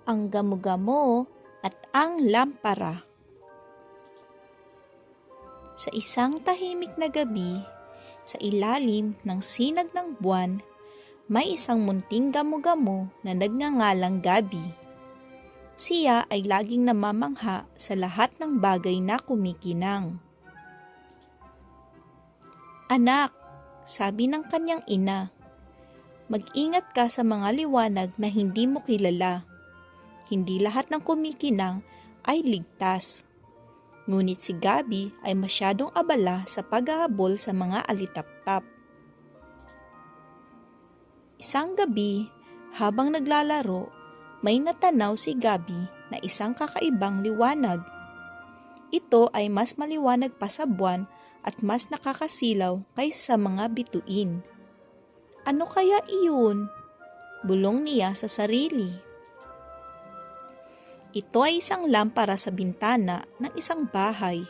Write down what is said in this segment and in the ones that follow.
Ang Gamo-Gamo at ang Lampara. Sa isang tahimik na gabi, sa ilalim ng sinag ng buwan, may isang munting gamo-gamo na nagngangalang Gabi. Siya ay laging namamangha sa lahat ng bagay na kumikinang. "Anak," sabi ng kanyang ina, "mag-ingat ka sa mga liwanag na hindi mo kilala. Hindi lahat ng kumikinang ay ligtas." Ngunit si Gabi ay masyadong abala sa paghahabol sa mga alitaptap. Isang gabi, habang naglalaro, may natanaw si Gabi na isang kakaibang liwanag. Ito ay mas maliwanag pa sa buwan at mas nakakasilaw kaysa sa mga bituin. "Ano kaya iyon?" bulong niya sa sarili. Ito ay isang lampara sa bintana ng isang bahay.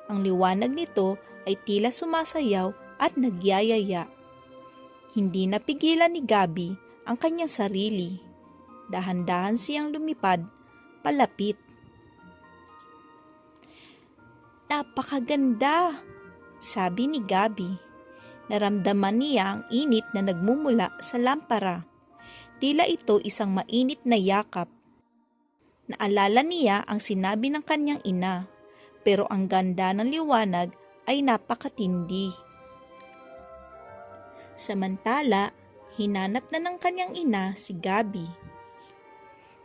Ang liwanag nito ay tila sumasayaw at nagyayaya. Hindi napigilan ni Gabi ang kanyang sarili. Dahan-dahan siyang lumipad, palapit. "Napakaganda," sabi ni Gabi. Naramdaman niya ang init na nagmumula sa lampara. Tila ito isang mainit na yakap. Naalala niya ang sinabi ng kanyang ina, pero ang ganda ng liwanag ay napakatindi. Samantala, hinanap na ng kanyang ina si Gabi.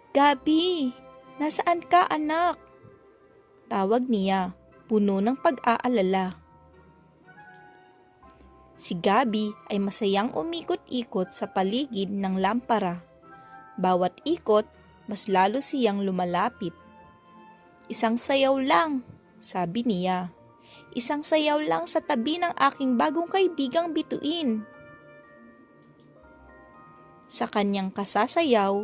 "Gabi, nasaan ka, anak?" tawag niya, puno ng pag-aalala. Si Gabi ay masayang umikot-ikot sa paligid ng lampara. Bawat ikot, mas lalo siyang lumalapit. "Isang sayaw lang," sabi niya. "Isang sayaw lang sa tabi ng aking bagong kaibigang bituin." Sa kanyang kasasayaw,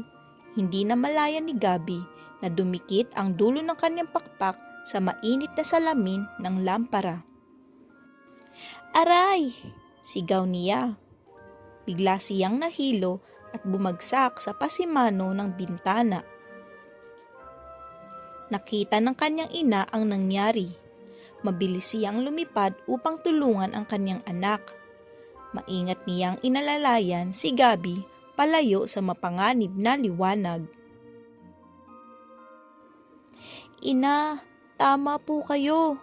hindi na malaya ni Gabi na dumikit ang dulo ng kanyang pakpak sa mainit na salamin ng lampara. "Aray!" sigaw niya. Bigla siyang nahilo at bumagsak sa pasimano ng bintana. Nakita ng kanyang ina ang nangyari. Mabilis siyang lumipad upang tulungan ang kanyang anak. Maingat niyang inalalayan si Gabi palayo sa mapanganib na liwanag. "Ina, tama po kayo,"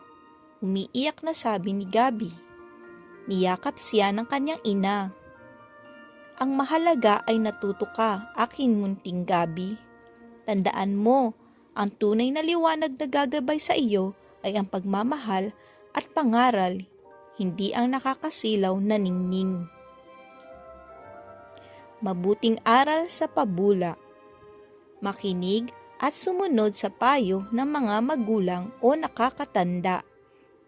umiiyak na sabi ni Gabi. Niyakap siya ng kanyang ina. "Ang mahalaga ay natuto ka, aking munting Gabi. Tandaan mo, ang tunay na liwanag na gagabay sa iyo ay ang pagmamahal at pangaral, hindi ang nakakasilaw na ningning." Mabuting aral sa pabula. Makinig at sumunod sa payo ng mga magulang o nakakatanda,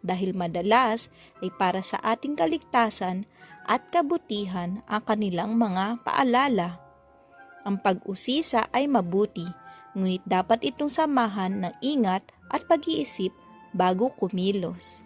dahil madalas ay para sa ating kaligtasan at kabutihan ang kanilang mga paalala. Ang pag-usisa ay mabuti, ngunit dapat itong samahan ng ingat at pag-iisip bago kumilos.